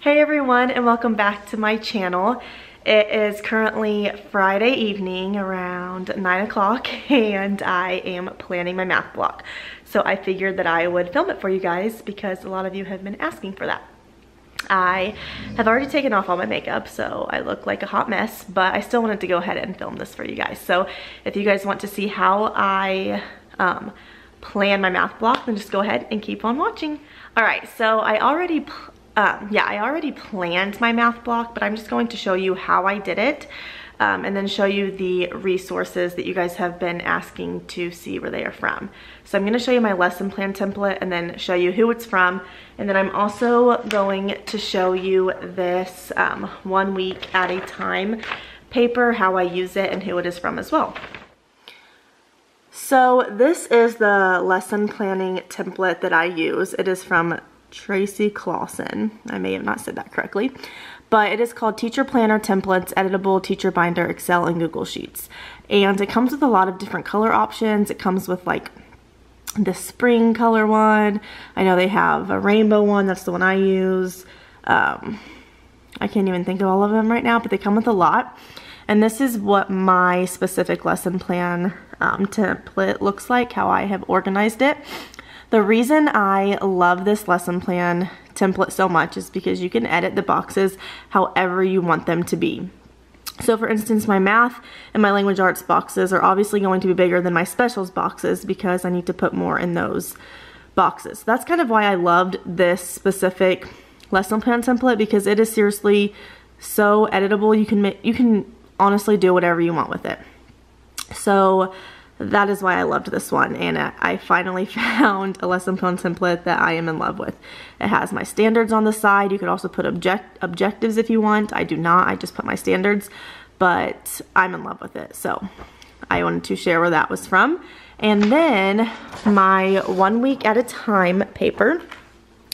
Hey everyone, and welcome back to my channel. It is currently Friday evening around 9 o'clock and I am planning my math block. So I figured that I would film it for you guys because a lot of you have been asking for that. I have already taken off all my makeup, so I look like a hot mess, but I still wanted to go ahead and film this for you guys. So if you guys want to see how I plan my math block, then just go ahead and keep on watching. All right, so I already planned my math block, but I'm just going to show you how I did it and then show you the resources that you guys have been asking to see where they are from. So I'm going to show you my lesson plan template and then show you who it's from. And then I'm also going to show you this 1 week at a time paper, how I use it and who it is from as well. So this is the lesson planning template that I use. It is from Tracy Clausen. I may have not said that correctly, but it is called Teacher Planner Templates, Editable Teacher Binder, Excel, and Google Sheets. And it comes with a lot of different color options. It comes with like the spring color one. I know they have a rainbow one. That's the one I use. I can't even think of all of them right now, but they come with a lot. And this is what my specific lesson plan template looks like, how I have organized it. The reason I love this lesson plan template so much is because you can edit the boxes however you want them to be. So for instance, my math and my language arts boxes are obviously going to be bigger than my specials boxes because I need to put more in those boxes. That's kind of why I loved this specific lesson plan template, because it is seriously so editable. You can honestly do whatever you want with it. So that is why I loved this one, and I finally found a lesson plan template that I am in love with. It has my standards on the side. You could also put objectives if you want. I do not. I just put my standards, but I'm in love with it. So I wanted to share where that was from. And then my 1 week at a time paper.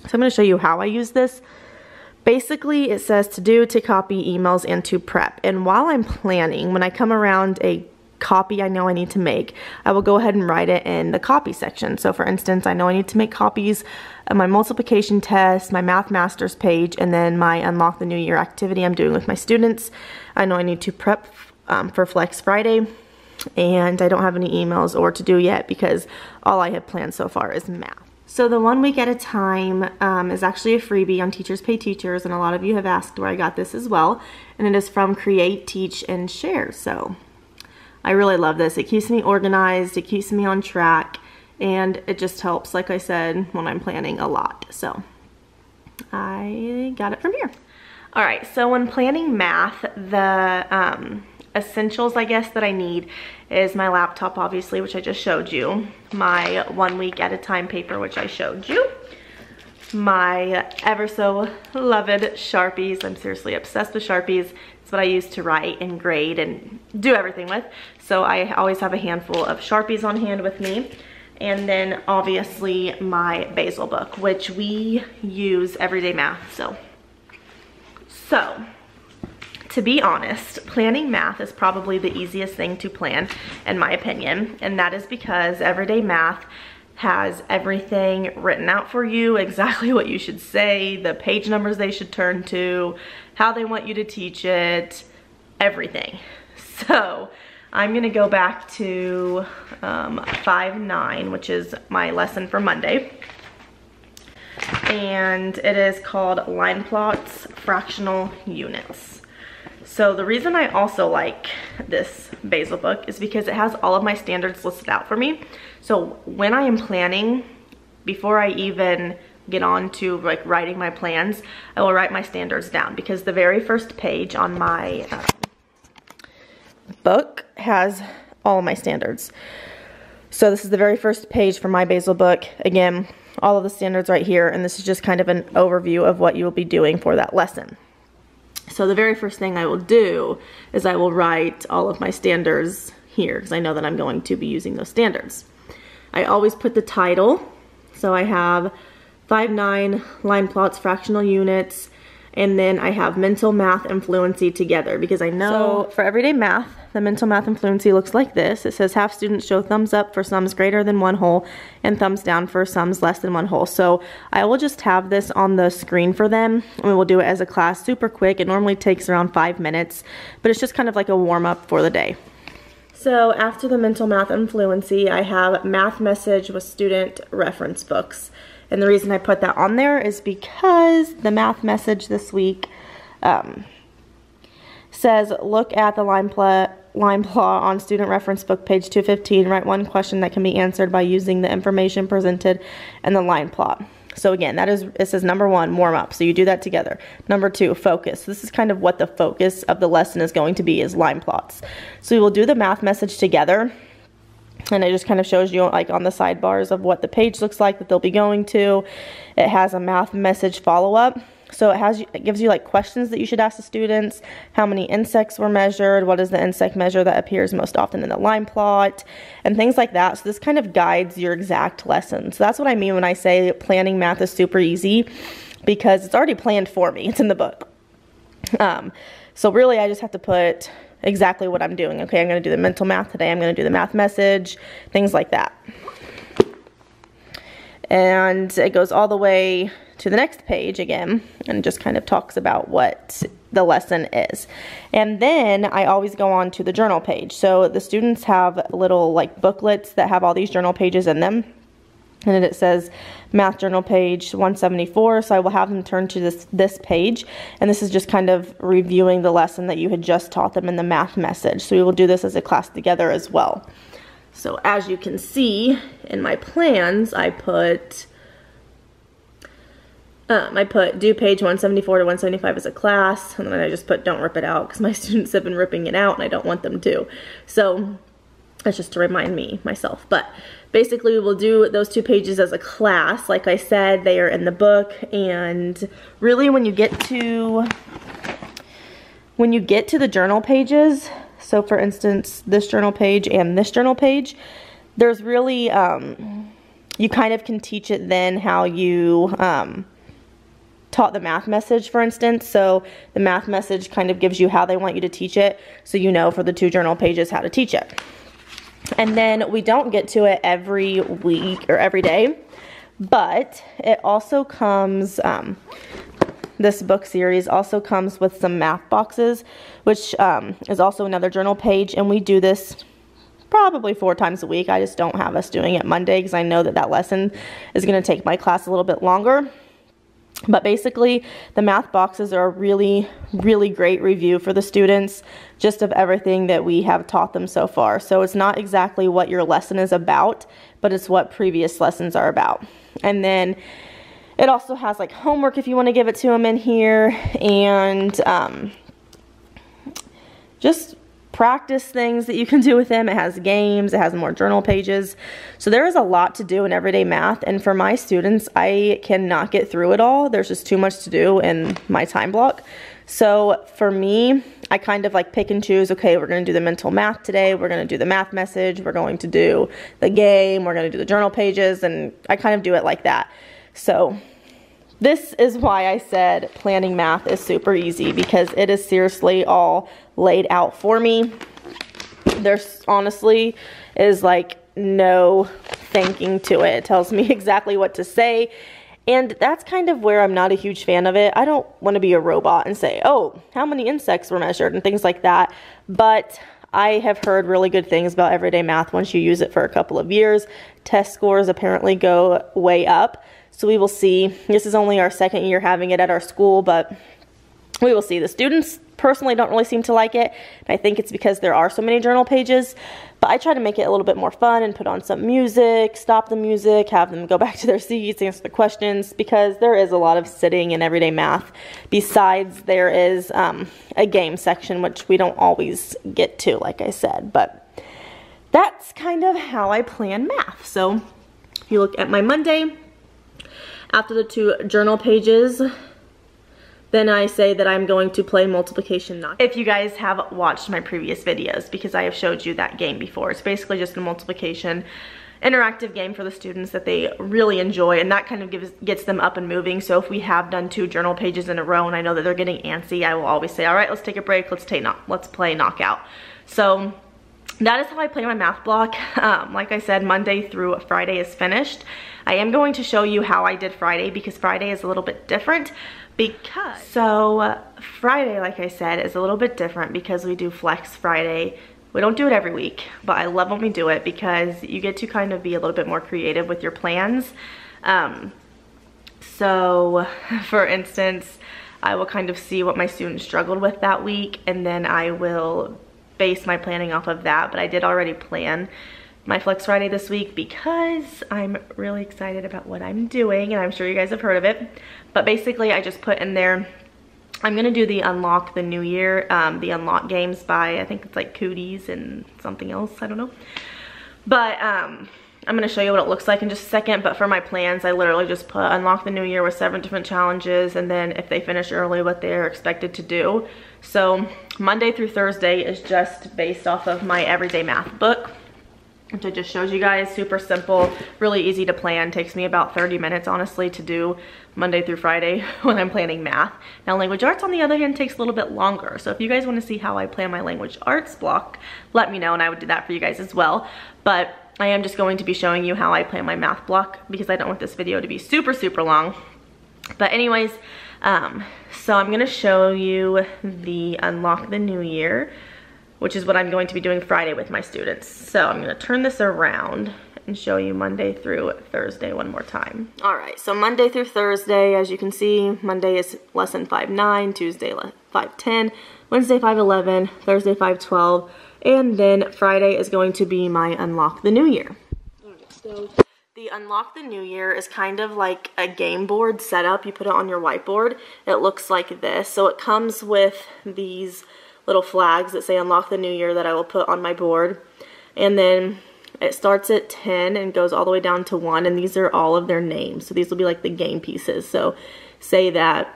So I'm going to show you how I use this. Basically, it says to do, to copy, emails, and to prep. And while I'm planning, when I come around a copy I know I need to make, I will go ahead and write it in the copy section. So for instance, I know I need to make copies of my multiplication test, my Math Masters page, and then my Unlock the New Year activity I'm doing with my students. I know I need to prep for Flex Friday, and I don't have any emails or to do yet because all I have planned so far is math. So the 1 week at a time is actually a freebie on Teachers Pay Teachers, and a lot of you have asked where I got this as well, and it is from Create, Teach, and Share. So I really love this. It keeps me organized, it keeps me on track, and it just helps, like I said, when I'm planning a lot. So I got it from here. All right, so when planning math, the essentials, I guess, that I need is my laptop, obviously, which I just showed you, my 1 week at a time paper, which I showed you, my ever so loved Sharpies. I'm seriously obsessed with Sharpies. It's what I use to write and grade and do everything with. So I always have a handful of Sharpies on hand with me. And then obviously my Basil book, which we use everyday math. So to be honest, planning math is probably the easiest thing to plan, in my opinion. And that is because everyday math has everything written out for you, exactly what you should say, the page numbers they should turn to, how they want you to teach it, everything. So I'm gonna go back to 5-9, which is my lesson for Monday. And it is called Line Plots, Fractional Units. So the reason I also like this Basil book is because it has all of my standards listed out for me. So when I am planning, before I even get on to like writing my plans, I will write my standards down, because the very first page on my book has all of my standards. So this is the very first page for my Basil book. Again, all of the standards right here, and this is just kind of an overview of what you will be doing for that lesson. So the very first thing I will do is I will write all of my standards here, because I know that I'm going to be using those standards. I always put the title. So I have 5-9 line plots, fractional units, And then I have mental math and fluency together because I know for everyday math, the mental math and fluency looks like this. It says half students show thumbs up for sums greater than 1 whole and thumbs down for sums less than 1 whole. So I will just have this on the screen for them and we will do it as a class super quick. It normally takes around 5 minutes, but it's just kind of like a warm up for the day. So after the mental math and fluency, I have math message with student reference books. And the reason I put that on there is because the math message this week says, look at the line plot on student reference book, page 215. Write one question that can be answered by using the information presented in the line plot. So again, it says number 1, warm up. So you do that together. Number 2, focus. This is kind of what the focus of the lesson is going to be, is line plots. So we will do the math message together. And it just kind of shows you like on the sidebars of what the page looks like that they'll be going to. It has a math message follow-up. So it gives you like questions that you should ask the students. How many insects were measured? What is the insect measure that appears most often in the line plot? And things like that. So this kind of guides your exact lesson. So that's what I mean when I say planning math is super easy, because it's already planned for me. It's in the book. So really I just have to put exactly what I'm doing. Okay, I'm going to do the mental math today. I'm going to do the math message, things like that. And it goes all the way to the next page again and just kind of talks about what the lesson is. And then I always go on to the journal page. So the students have little like booklets that have all these journal pages in them. And it says math journal page 174, so I will have them turn to this page, and this is just kind of reviewing the lesson that you had just taught them in the math message. So we will do this as a class together as well. So as you can see in my plans, I put do page 174 to 175 as a class, and then I just put don't rip it out because my students have been ripping it out and I don't want them to. So that's just to remind myself. But basically we will do those 2 pages as a class. Like I said, they are in the book, and really when you get to the journal pages, so for instance this journal page and this journal page, there's really you kind of can teach it then how you taught the math message, for instance. So the math message kind of gives you how they want you to teach it, so you know for the 2 journal pages how to teach it. And then we don't get to it every week or every day, but it also comes, this book series also comes with some math boxes, which is also another journal page, and we do this probably 4 times a week. I just don't have us doing it Monday because I know that lesson is going to take my class a little bit longer. But basically, the math boxes are a really, really great review for the students, just of everything that we have taught them so far. So it's not exactly what your lesson is about, but it's what previous lessons are about. And then it also has like homework if you want to give it to them in here, and just practice things that you can do with them. It has games, it has more journal pages. So there is a lot to do in everyday math, and for my students, I cannot get through it all. There's just too much to do in my time block. So for me, I kind of like pick and choose, okay, we're going to do the mental math today, we're going to do the math message, we're going to do the game, we're going to do the journal pages, and I kind of do it like that. So this is why I said planning math is super easy, because it is seriously all laid out for me. There's honestly is like no thinking to it. It tells me exactly what to say, and that's kind of where I'm not a huge fan of it. I don't want to be a robot and say, oh, how many insects were measured and things like that, but I have heard really good things about everyday math once you use it for a couple of years. Test scores apparently go way up. So we will see. This is only our 2nd year having it at our school, but we will see. The students personally don't really seem to like it, and I think it's because there are so many journal pages, but I try to make it a little bit more fun and put on some music, stop the music, have them go back to their seats, answer the questions, because there is a lot of sitting in everyday math. Besides, there is a game section, which we don't always get to, like I said, but that's kind of how I plan math. So if you look at my Monday, after the 2 journal pages, then I say that I'm going to play multiplication knock. If you guys have watched my previous videos, because I have showed you that game before. It's basically just a multiplication interactive game for the students that they really enjoy, and that kind of gets them up and moving. So if we have done 2 journal pages in a row and I know that they're getting antsy, I will always say, all right, let's take a break, let's play knockout. So that is how I play my math block. Like I said, Monday through Friday is finished. I am going to show you how I did Friday, because Friday is a little bit different. Friday, like I said, is a little bit different because we do Flex Friday. We don't do it every week, but I love when we do it because you get to kind of be a little bit more creative with your plans. So for instance, I will kind of see what my students struggled with that week, and then I will base my planning off of that. But I did already plan my Flex Friday this week because I'm really excited about what I'm doing, and I'm sure you guys have heard of it. But basically I just put in there, I'm gonna do the Unlock the New Year, the Unlock games by, I think it's like Cooties and something else, I don't know. But I'm gonna show you what it looks like in just a second. But for my plans, I literally just put Unlock the New Year with 7 different challenges, and then if they finish early, what they're expected to do. So Monday through Thursday is just based off of my everyday math book, which I just showed you guys. Super simple, really easy to plan. Takes me about 30 minutes, honestly, to do Monday through Friday when I'm planning math. Now language arts, on the other hand, takes a little bit longer. So if you guys want to see how I plan my language arts block, let me know and I would do that for you guys as well. But I am just going to be showing you how I plan my math block because I don't want this video to be super, super long. But anyways, so I'm gonna show you the Unlock the New Year, which is what I'm going to be doing Friday with my students. So I'm gonna turn this around and show you Monday through Thursday one more time. All right, so Monday through Thursday, as you can see, Monday is lesson 5-9, Tuesday 5-10, Wednesday 5-11, Thursday 5-12, and then Friday is going to be my Unlock the New Year. All right, so the Unlock the New Year is kind of like a game board setup. You put it on your whiteboard. It looks like this. So it comes with these little flags that say Unlock the New Year that I will put on my board. And then it starts at 10 and goes all the way down to 1, and these are all of their names. So these will be like the game pieces. So say that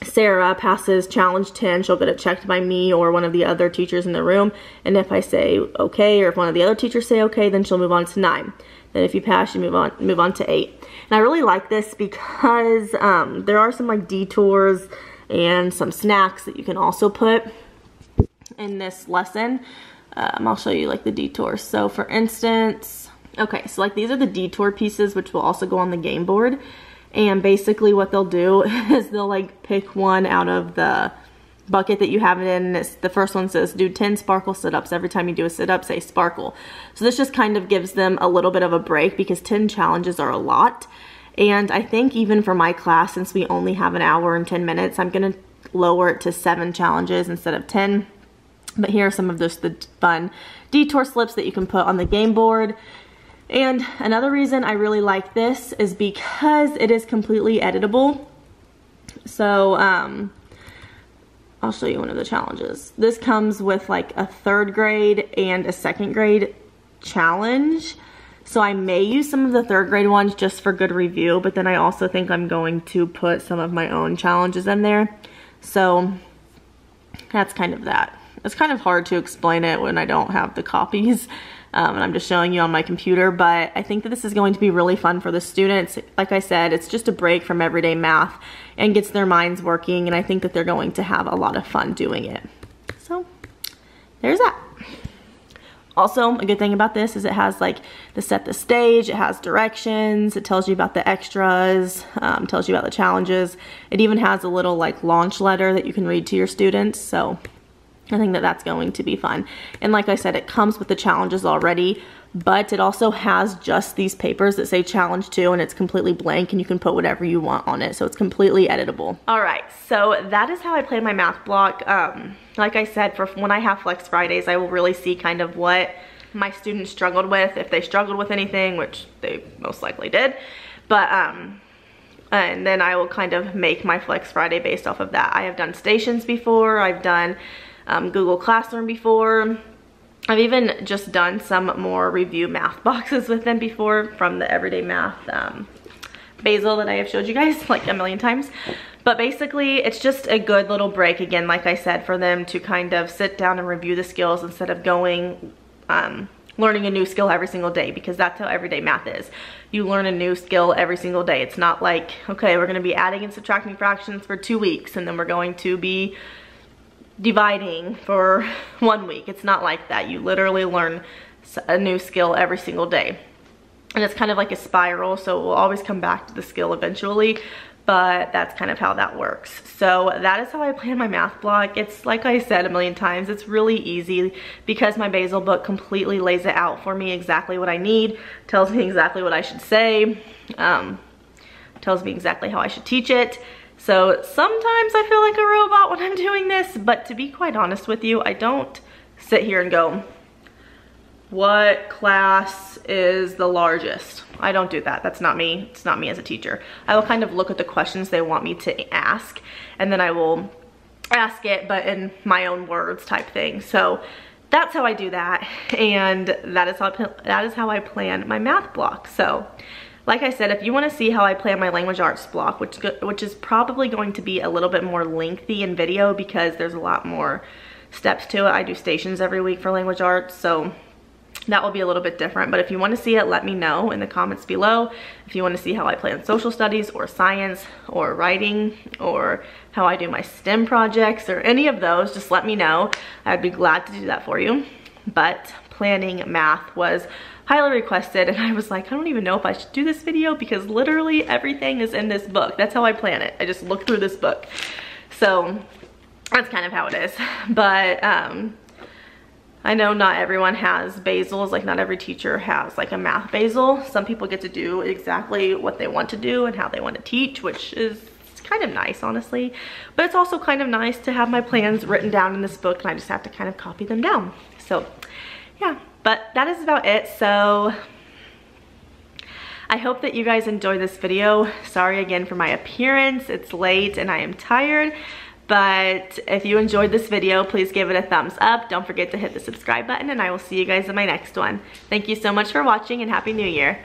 Sarah passes challenge 10, she'll get it checked by me or one of the other teachers in the room. And if I say okay, or if one of the other teachers say okay, then she'll move on to 9. Then if you pass, you move on to 8. And I really like this because there are some like detours and some snacks that you can also put in this lesson. I'll show you like the detours. So for instance, okay, so like these are the detour pieces, which will also go on the game board. And basically what they'll do is they'll like pick one out of the bucket that you have it in. The first one says do 10 sparkle sit-ups. Every time you do a sit-up, say sparkle. So this just kind of gives them a little bit of a break because 10 challenges are a lot. And I think even for my class, since we only have an hour and 10 minutes, I'm gonna lower it to 7 challenges instead of 10. But here are some of the fun detour slips that you can put on the game board. And another reason I really like this is because it is completely editable. So I'll show you one of the challenges. This comes with like a 3rd grade and a 2nd grade challenge. So I may use some of the 3rd grade ones just for good review, but then I also think I'm going to put some of my own challenges in there. So that's kind of that. It's kind of hard to explain it when I don't have the copies and I'm just showing you on my computer, but I think that this is going to be really fun for the students. Like I said, it's just a break from everyday math and gets their minds working, and I think that they're going to have a lot of fun doing it. So there's that. Also, a good thing about this is it has like the set the stage, it has directions, it tells you about the extras, tells you about the challenges. It even has a little like launch letter that you can read to your students. So I think that that's going to be fun. And like I said, it comes with the challenges already, but it also has just these papers that say challenge 2, and it's completely blank and you can put whatever you want on it. So it's completely editable. All right, so that is how I plan my math block. Like I said, for when I have Flex Fridays, I will really see kind of what my students struggled with, if they struggled with anything, which they most likely did. But and then I will kind of make my Flex Friday based off of that. I have done stations before, I've done Google Classroom before. I've even just done some more review math boxes with them before from the Everyday Math Basil that I have showed you guys like a million times. But basically, it's just a good little break, again, like I said, for them to kind of sit down and review the skills instead of going learning a new skill every single day, because that's how everyday math is. You learn a new skill every single day. It's not like, okay, we're gonna be adding and subtracting fractions for 2 weeks and then we're going to be dividing for 1 week. It's not like that. You literally learn a new skill every single day. And it's kind of like a spiral, so we'll always come back to the skill eventually, but that's kind of how that works. So that is how I plan my math block. It's like I said a million times, it's really easy because my Basil book completely lays it out for me exactly what I need, tells me exactly what I should say, tells me exactly how I should teach it. So sometimes I feel like a robot when I'm doing this, but to be quite honest with you, I don't sit here and go, what class is the largest? I don't do that. That's not me. It's not me as a teacher. I will kind of look at the questions they want me to ask, and then I will ask it, but in my own words type thing. So that's how I do that, and that is how I plan my math block. So like I said, if you want to see how I plan my language arts block, which is probably going to be a little bit more lengthy in video because there's a lot more steps to it. I do stations every week for language arts, so that will be a little bit different. But if you want to see it, let me know in the comments below. If you want to see how I plan social studies or science or writing or how I do my STEM projects or any of those, just let me know. I'd be glad to do that for you. But planning math was highly requested, and I was like, I don't even know if I should do this video because literally everything is in this book. That's how I plan it. I just look through this book. So that's kind of how it is. But I know not everyone has Basils, like not every teacher has like a math Basil. Some people get to do exactly what they want to do and how they want to teach, which is kind of nice, honestly. But it's also kind of nice to have my plans written down in this book and I just have to kind of copy them down. So yeah, but that is about it. So I hope that you guys enjoyed this video. Sorry again for my appearance. It's late and I am tired. But if you enjoyed this video, please give it a thumbs up. Don't forget to hit the subscribe button, and I will see you guys in my next one. Thank you so much for watching, and Happy New Year.